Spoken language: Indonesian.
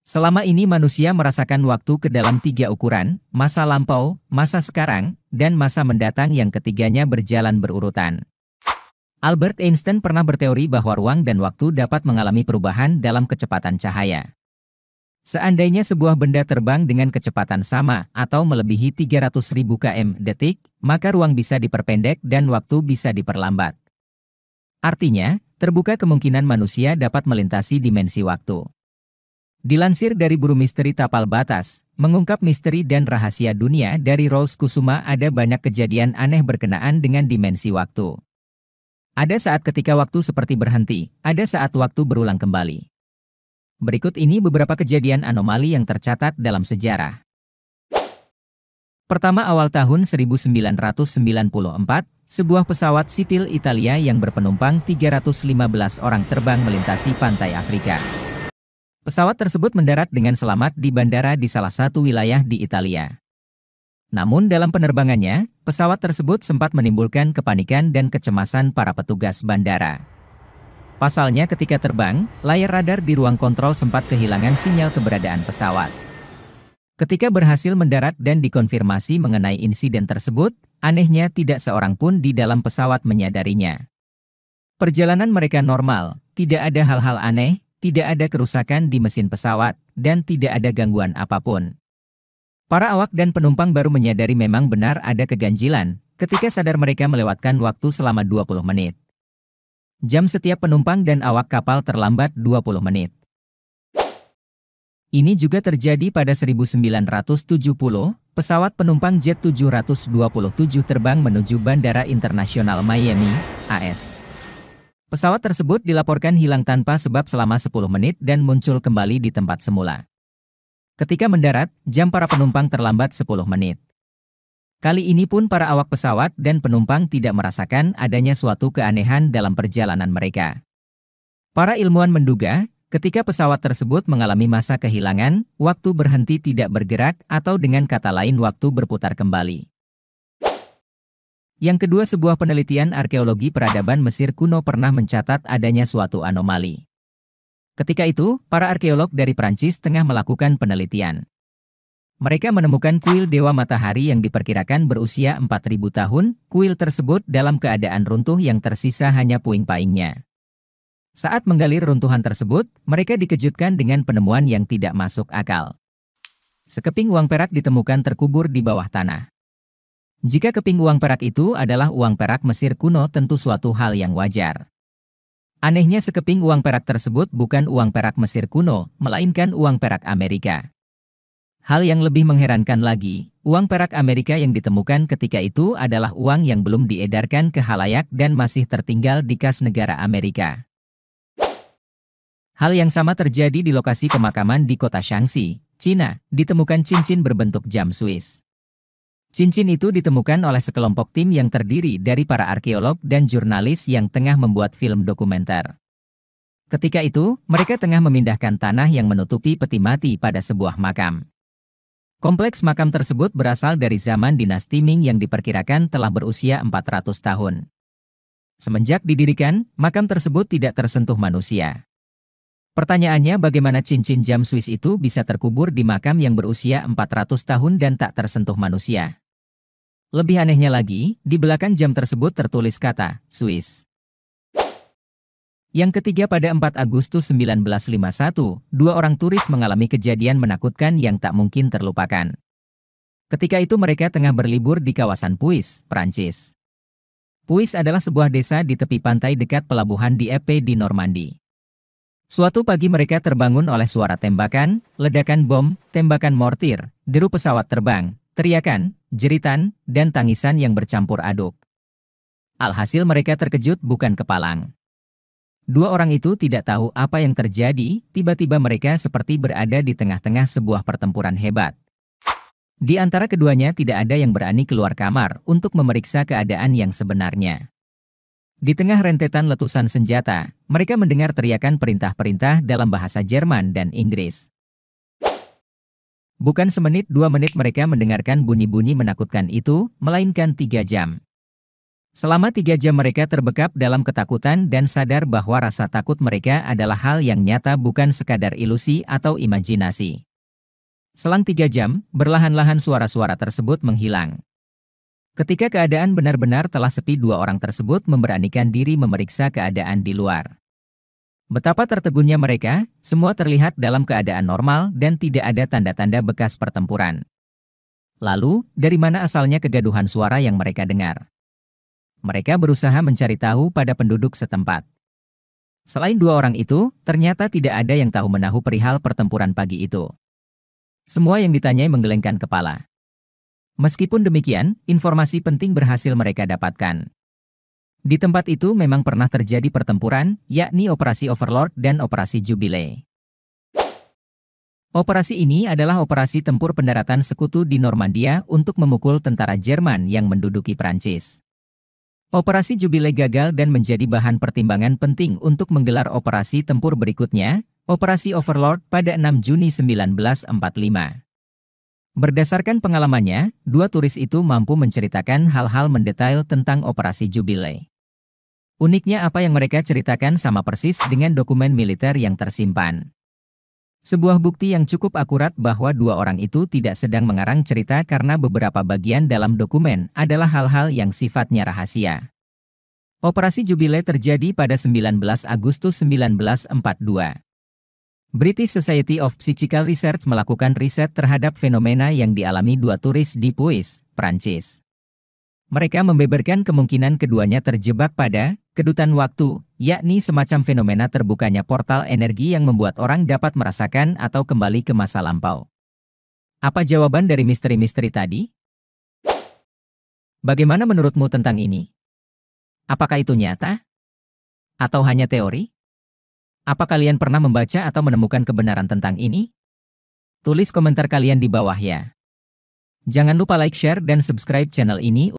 Selama ini manusia merasakan waktu ke dalam tiga ukuran, masa lampau, masa sekarang, dan masa mendatang yang ketiganya berjalan berurutan. Albert Einstein pernah berteori bahwa ruang dan waktu dapat mengalami perubahan dalam kecepatan cahaya. Seandainya sebuah benda terbang dengan kecepatan sama atau melebihi 300.000 km detik, maka ruang bisa diperpendek dan waktu bisa diperlambat. Artinya, terbuka kemungkinan manusia dapat melintasi dimensi waktu. Dilansir dari Buku Misteri Tapal Batas, mengungkap misteri dan rahasia dunia dari Rose Kusuma, ada banyak kejadian aneh berkenaan dengan dimensi waktu. Ada saat ketika waktu seperti berhenti, ada saat waktu berulang kembali. Berikut ini beberapa kejadian anomali yang tercatat dalam sejarah. Pertama, awal tahun 1994, sebuah pesawat sipil Italia yang berpenumpang 315 orang terbang melintasi pantai Afrika. Pesawat tersebut mendarat dengan selamat di bandara di salah satu wilayah di Italia. Namun dalam penerbangannya, pesawat tersebut sempat menimbulkan kepanikan dan kecemasan para petugas bandara. Pasalnya ketika terbang, layar radar di ruang kontrol sempat kehilangan sinyal keberadaan pesawat. Ketika berhasil mendarat dan dikonfirmasi mengenai insiden tersebut, anehnya tidak seorang pun di dalam pesawat menyadarinya. Perjalanan mereka normal, tidak ada hal-hal aneh, tidak ada kerusakan di mesin pesawat, dan tidak ada gangguan apapun. Para awak dan penumpang baru menyadari memang benar ada keganjilan, ketika sadar mereka melewatkan waktu selama 20 menit. Jam setiap penumpang dan awak kapal terlambat 20 menit. Ini juga terjadi pada 1970, pesawat penumpang Jet 727 terbang menuju Bandara Internasional Miami, AS. Pesawat tersebut dilaporkan hilang tanpa sebab selama 10 menit dan muncul kembali di tempat semula. Ketika mendarat, jam para penumpang terlambat 10 menit. Kali ini pun para awak pesawat dan penumpang tidak merasakan adanya suatu keanehan dalam perjalanan mereka. Para ilmuwan menduga, ketika pesawat tersebut mengalami masa kehilangan, waktu berhenti tidak bergerak atau dengan kata lain waktu berputar kembali. Yang kedua, sebuah penelitian arkeologi peradaban Mesir kuno pernah mencatat adanya suatu anomali. Ketika itu, para arkeolog dari Prancis tengah melakukan penelitian. Mereka menemukan kuil Dewa Matahari yang diperkirakan berusia 4.000 tahun, kuil tersebut dalam keadaan runtuh yang tersisa hanya puing-paingnya. Saat menggali runtuhan tersebut, mereka dikejutkan dengan penemuan yang tidak masuk akal. Sekeping uang perak ditemukan terkubur di bawah tanah. Jika keping uang perak itu adalah uang perak Mesir kuno, tentu suatu hal yang wajar. Anehnya sekeping uang perak tersebut bukan uang perak Mesir kuno, melainkan uang perak Amerika. Hal yang lebih mengherankan lagi, uang perak Amerika yang ditemukan ketika itu adalah uang yang belum diedarkan ke khalayak dan masih tertinggal di kas negara Amerika. Hal yang sama terjadi di lokasi pemakaman di kota Shaanxi, Cina, ditemukan cincin berbentuk jam Swiss. Cincin itu ditemukan oleh sekelompok tim yang terdiri dari para arkeolog dan jurnalis yang tengah membuat film dokumenter. Ketika itu, mereka tengah memindahkan tanah yang menutupi peti mati pada sebuah makam. Kompleks makam tersebut berasal dari zaman dinasti Ming yang diperkirakan telah berusia 400 tahun. Semenjak didirikan, makam tersebut tidak tersentuh manusia. Pertanyaannya, bagaimana cincin jam Swiss itu bisa terkubur di makam yang berusia 400 tahun dan tak tersentuh manusia? Lebih anehnya lagi, di belakang jam tersebut tertulis kata Swiss. Yang ketiga, pada 4 Agustus 1951, dua orang turis mengalami kejadian menakutkan yang tak mungkin terlupakan. Ketika itu mereka tengah berlibur di kawasan Puis, Prancis. Puis adalah sebuah desa di tepi pantai dekat pelabuhan di Epes di Normandi. Suatu pagi mereka terbangun oleh suara tembakan, ledakan bom, tembakan mortir, deru pesawat terbang, teriakan, jeritan, dan tangisan yang bercampur aduk. Alhasil mereka terkejut bukan kepalang. Dua orang itu tidak tahu apa yang terjadi, tiba-tiba mereka seperti berada di tengah-tengah sebuah pertempuran hebat. Di antara keduanya tidak ada yang berani keluar kamar untuk memeriksa keadaan yang sebenarnya. Di tengah rentetan letusan senjata, mereka mendengar teriakan perintah-perintah dalam bahasa Jerman dan Inggris. Bukan semenit 2 menit mereka mendengarkan bunyi-bunyi menakutkan itu, melainkan 3 jam. Selama 3 jam mereka terbekap dalam ketakutan dan sadar bahwa rasa takut mereka adalah hal yang nyata bukan sekadar ilusi atau imajinasi. Selang 3 jam, berlahan-lahan suara-suara tersebut menghilang. Ketika keadaan benar-benar telah sepi, 2 orang tersebut memberanikan diri memeriksa keadaan di luar. Betapa tertegunnya mereka, semua terlihat dalam keadaan normal dan tidak ada tanda-tanda bekas pertempuran. Lalu, dari mana asalnya kegaduhan suara yang mereka dengar? Mereka berusaha mencari tahu pada penduduk setempat. Selain 2 orang itu, ternyata tidak ada yang tahu menahu perihal pertempuran pagi itu. Semua yang ditanyai menggelengkan kepala. Meskipun demikian, informasi penting berhasil mereka dapatkan. Di tempat itu memang pernah terjadi pertempuran, yakni Operasi Overlord dan Operasi Jubilee. Operasi ini adalah operasi tempur pendaratan sekutu di Normandia untuk memukul tentara Jerman yang menduduki Prancis. Operasi Jubilee gagal dan menjadi bahan pertimbangan penting untuk menggelar operasi tempur berikutnya, Operasi Overlord pada 6 Juni 1945. Berdasarkan pengalamannya, 2 turis itu mampu menceritakan hal-hal mendetail tentang Operasi Jubilee. Uniknya apa yang mereka ceritakan sama persis dengan dokumen militer yang tersimpan. Sebuah bukti yang cukup akurat bahwa 2 orang itu tidak sedang mengarang cerita karena beberapa bagian dalam dokumen adalah hal-hal yang sifatnya rahasia. Operasi Jubilee terjadi pada 19 Agustus 1942. British Society of Psychical Research melakukan riset terhadap fenomena yang dialami 2 turis di Puis, Prancis. Mereka membeberkan kemungkinan keduanya terjebak pada kedutan waktu, yakni semacam fenomena terbukanya portal energi yang membuat orang dapat merasakan atau kembali ke masa lampau. Apa jawaban dari misteri-misteri tadi? Bagaimana menurutmu tentang ini? Apakah itu nyata? Atau hanya teori? Apa kalian pernah membaca atau menemukan kebenaran tentang ini? Tulis komentar kalian di bawah ya. Jangan lupa like, share, dan subscribe channel ini